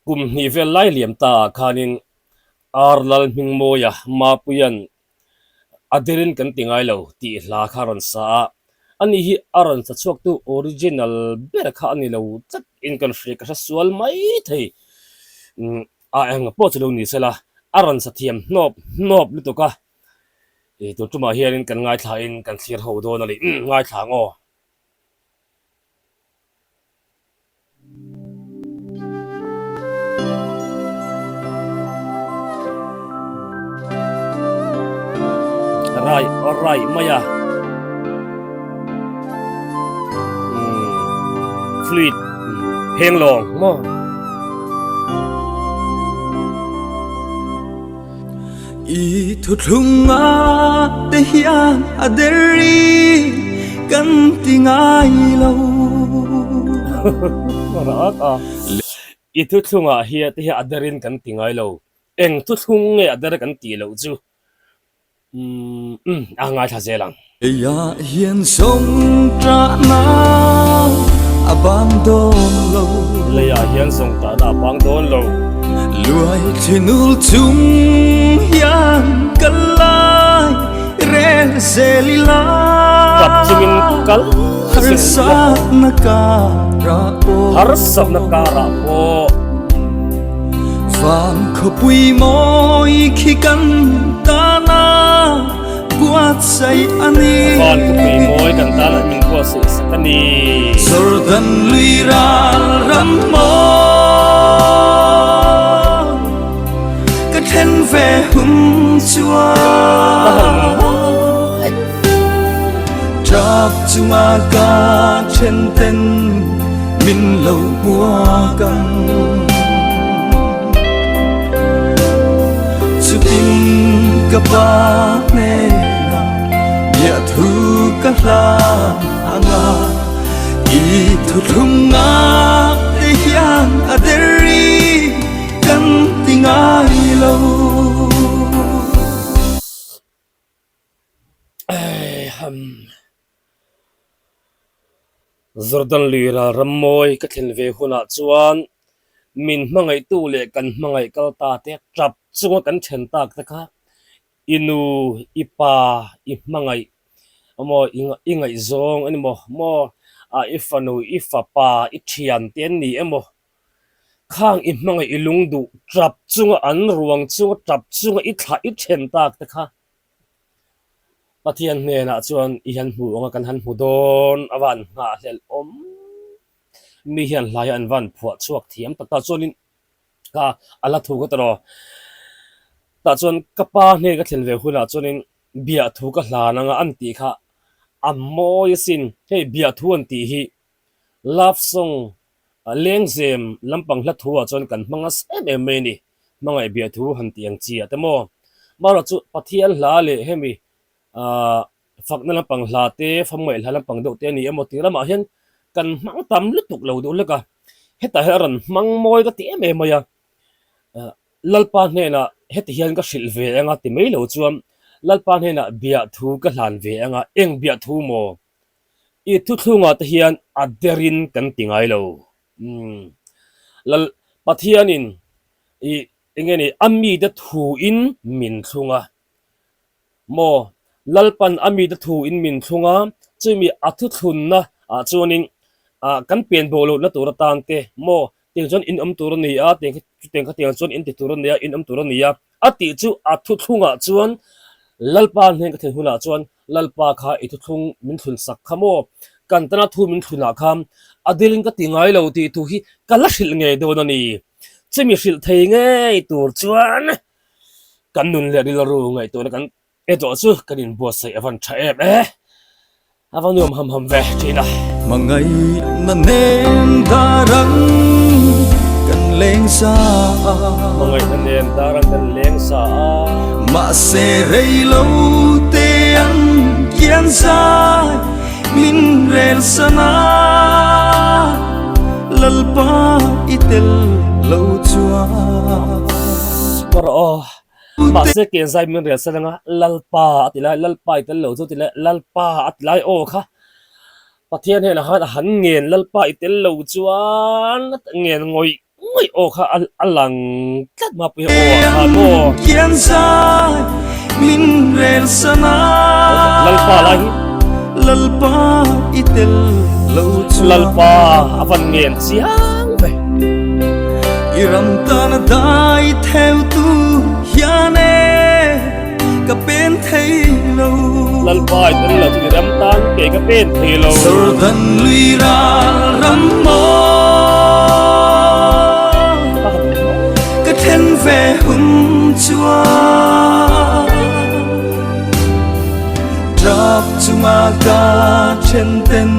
kum ni vel lai liam ta khanin arlal ming moya ma puyan adirin kan tingai lo ti hla kharon sa ani hi aron sa chuak tu original ber kha ani lo chat in kan hre ka sual mai thei a eng po chu ni sela aron sa thiam nop nop lu to ka e to tuma hianin kan ngai thla in kan thlir ho do na li ngai thla ngo rai maya fluid heng long mo I thuthunga te hian aderi kan tingai lo ra ka I thuthunga hi te hi adarin kan tingai lo eng thuthung nge adar kan ti lo chu ngai tha zelang ya hian song tra na abang don lo le ya hian song ta na bang don lo luai thinul chung hian kalai rel selila kap chumin kal har sat na ka ra o har sab na kara po vang khopui moi khi kan ta na buat say ani con của mình môi cần ta lại mình qua sự sakani sordan lira ram mo ka then ve hum chua trap chuma ka chen ten min lo mua kan chu tin ka pa ne ya thu ka la anga I thuthunga te hian aderi kan tingai lo Jordan lira ramoi ka thil ve huna chuan min mangai tu le kan mangai kal ta te trap chunga kan then tak ta kha inu ipa I mangai amo ingai zong ani mo a ifanu ifapa ithian ten ni emo khang I mangai ilung du trap chunga an ruang chunga trap chunga I thla I then tak ta kha pathian ne na chuan I han hu nga kan han hu don awan nga hel mi hian hlai an van phuat chuak thiam ta chuanin ka ala thu ka tro ta chuan kapa ne ka thil ve huna chuanin bia thu ka hlana nga an ti kha amoy sin he bia thu an ti hi love song lengzem lampang hla thu a chuan kan hmanga em ni mangai bia thu han tiang chi atemo mara chu pathian hla le hemi fakna lampang hla te famoi hla lampang do te ni emoti rama hian kan mang tam lutuk lo do leka heta heran mang moi ka ti em ya lalpa hne na heti hian ka hril ve anga ti mai lo chuam lalpa hne na bia thu ka hlan ve anga eng bia thu mo I thu thunga te hian aderin kan tingai lo lal pathianin I engeni ami da thu in min thunga mo lalpan ami da thu in min thunga chumi athu thun na chuanin kan pen bolo na tur tan te mo ting chon in tur ni a ting kha ting chon in ti tur ni a in tur ni a ati chu athu thunga chuan lalpa hnen ka the huna chuan lalpa kha I thu thung min thun sak khamo kan tana thu min thuna kham adilin ka tingai lo ti tu hi kala hril nge do na ni chumi hril thei nge tur chuan kan nun le ril ru ngai to na kan e to chu kan in bo sai avan tha avan yom ham ve china mangai na nen darang kan leng sa mangai na nen darang kan leng sa ma se rei lo te an kian sai min rel sana lalpa itel lo chua paro ma se ke zai min rel sana lalpa atilai lalpa itel lo chu tilai lalpa atlai o kha pathian he na han ngen lalpa itel lo chuan ngen ngoi ngoi o kha alang tlat ma pi o kha mo kian sai min rel sana lalpa lai lalpa itel lo lalpa avan ngen chiang ve iram tan dai theo tu hiane ka pen thei lo lalpa itel lo tu ram tan ke ka pen the lo sor dan lui ra ram mo ka then ve hum chua drop to my god chen ten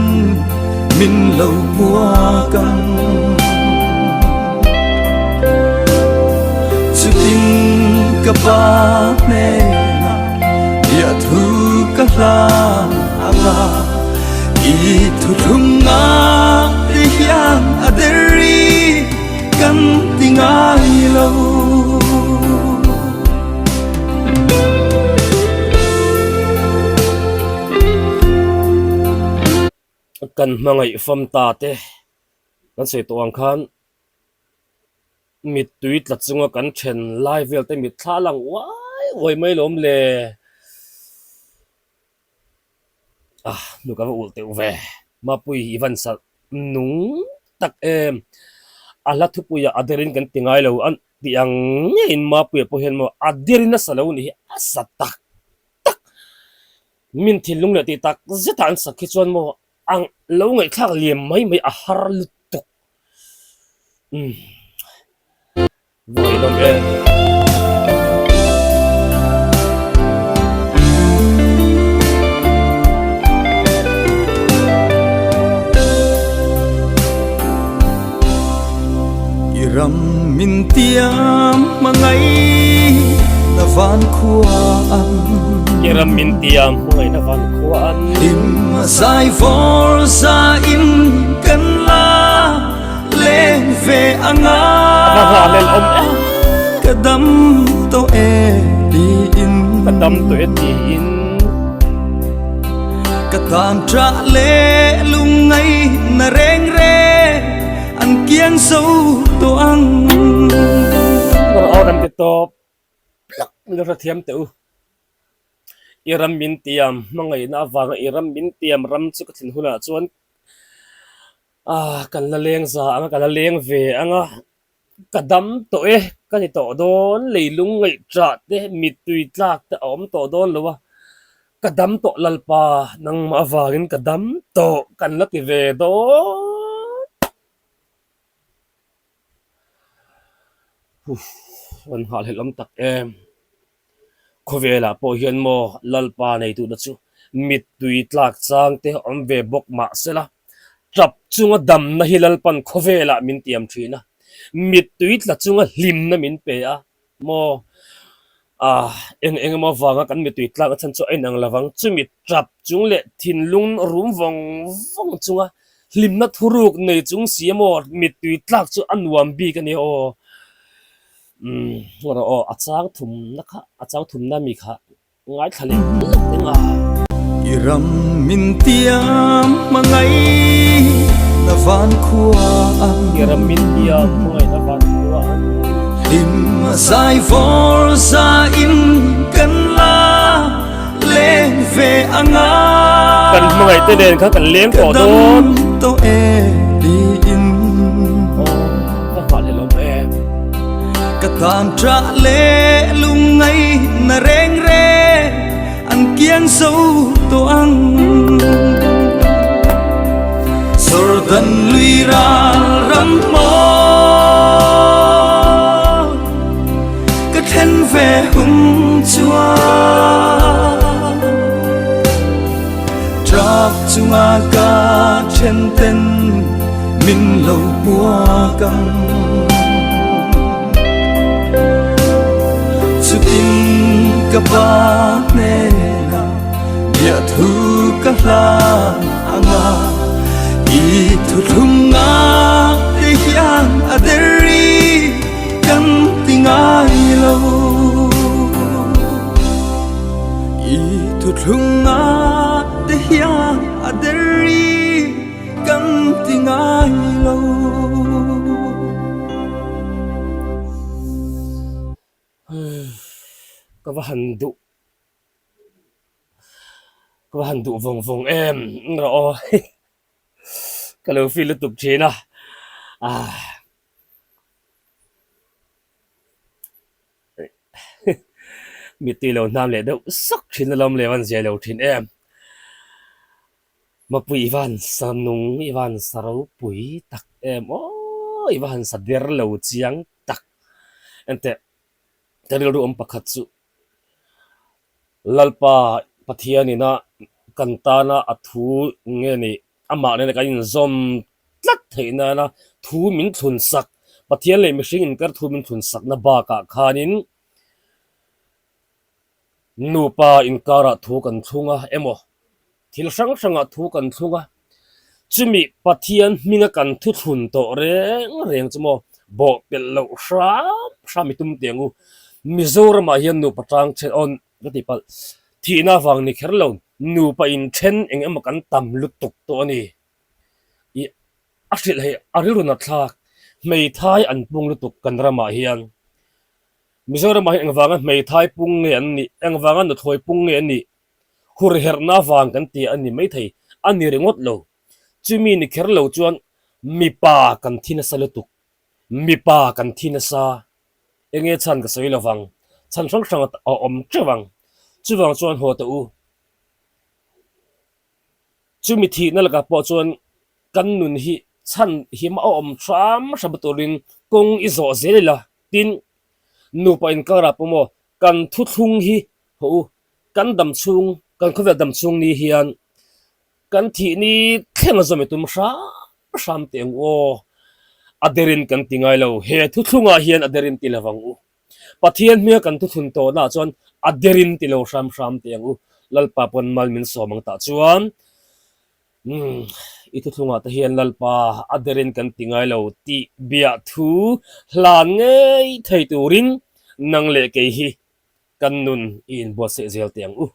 min lo mua cam chu tin ka ba ne ya thu ka la anga I thu thunga ri hiang aderi kan tingai lo kan mangai fam ta te kan se to ang khan mit tuit la chunga kan then live vel te mit thla lang wai mai lom le nu ka ul te ve ma pui ivan sa nung tak em ala thu puya aderin kan tingai lo an tiang in ma pui po hen mo aderina sa lo ni asatak tak min thilung le ti tak zetan sakhi chon mo ang lo ngai thak liam mai a har lutuk voi dom e iram min tiam mangai na van khuan iram min tiam ngai na van khuan im sai for sa in kan la lên về anga na ha len om e kadam to e di in kadam to e ti in katam tra le lung ngay na reng re an kiang sâu to ang ngor oran ke to plak lo ra thiam te u iram min tiam mangai na wanga iram min tiam ram chu ka thin hula chuan kan la leng za anga kan la leng ve anga kadam to e kan to don leilung ngai tra te mit tui tlak te om to don lowa kadam to lalpa nang ma awangin kadam to kan la ki ve do an hal helam tak em khovela po hian mo lalpa nei tu da chu mit tui tlak chang te om ve bok ma sela trap chunga dam na hilal pan khovela min tiam thina mit tuit la chunga hlim na min pe a mo eng mo wanga kan mit tuit la chan chu ai nang lawang chu mit trap chung le thin lung rum wong chunga hlim na thuruk nei chung siamo mit tuit lak chu anwam bi kan ni o ngora o achang thum na kha achang thum na mi kha ngai thale tenga iram min tiam mangai na van khuan iram min tiam mangai na van khuan lim sai for sa in kan la lên về anga kan mangai te den kha kan leng to don to e di in ka fa le lom e katam tra le lung ngay na reng re an kiang sâu to ang sor dan lui ra ram mo ka then ve hum chua drop to my god chen ten min lo mua cam chu tin ka ba ne na ya thu ka la anga I thu thunga ri hiang aderi kan tingai lo I thu thunga ri hiang aderi kan tingai lo ka handu vong vong em ro kalau feel tuk china ah mi ti lo nam le do sak thin lom le wan je lo thin em ma pui van sanung ivan saro pui tak em o ivan sader lo chiang tak ente teril ru pakhat chu lalpa pathiani na kantana athu nge ni ama ne ka in zom tlat theina na thu min thun sak pathian le mihring in kar thu min thun sak na ba ka khanin nupa in kara thu kan thunga emo thil sang sanga thu kan thunga chumi pathian minga kan thu thun to reng chmo bo pel lo sham mitum tengu mizoram a hian nu patang chen on gati pal thina wang ni kherlo nu pa in then eng em kan tam lu tuk to ni i ashil he arilu na thak mei thai an pung lu tuk kan rama hian mizoram a eng wanga mei thai pung nge an ni eng wanga na thoi pung nge an ni hur herna wang kan ti an ni mei thei an ni rengot lo chumi ni kherlo chuan mi pa kan thina salutuk mi pa kan thina sa enge chan ka soi lawang chan sang sang a om chawang chuwang chuan ho ta u chumi thi na laka po chuan kan nun hi chan hi ma om tram sabatorin kong izo zelela tin nu pa in kara pomo kan thu thung hi ho kan dam chung kan khovel dam chung ni hian kan thi ni thleng zo me tum sham teng o aderin kan tingai lo he thu thunga hian aderin tilawang u pathian mia kan thu thun to na chuan aderin tilo sham teng u lalpa pon mal min somang ta chuan itu thunga ta hian lalpa aderin kan tingai lo ti bia thu hlan ngei thei turin nang le ke hi kan nun in bo se zel teng u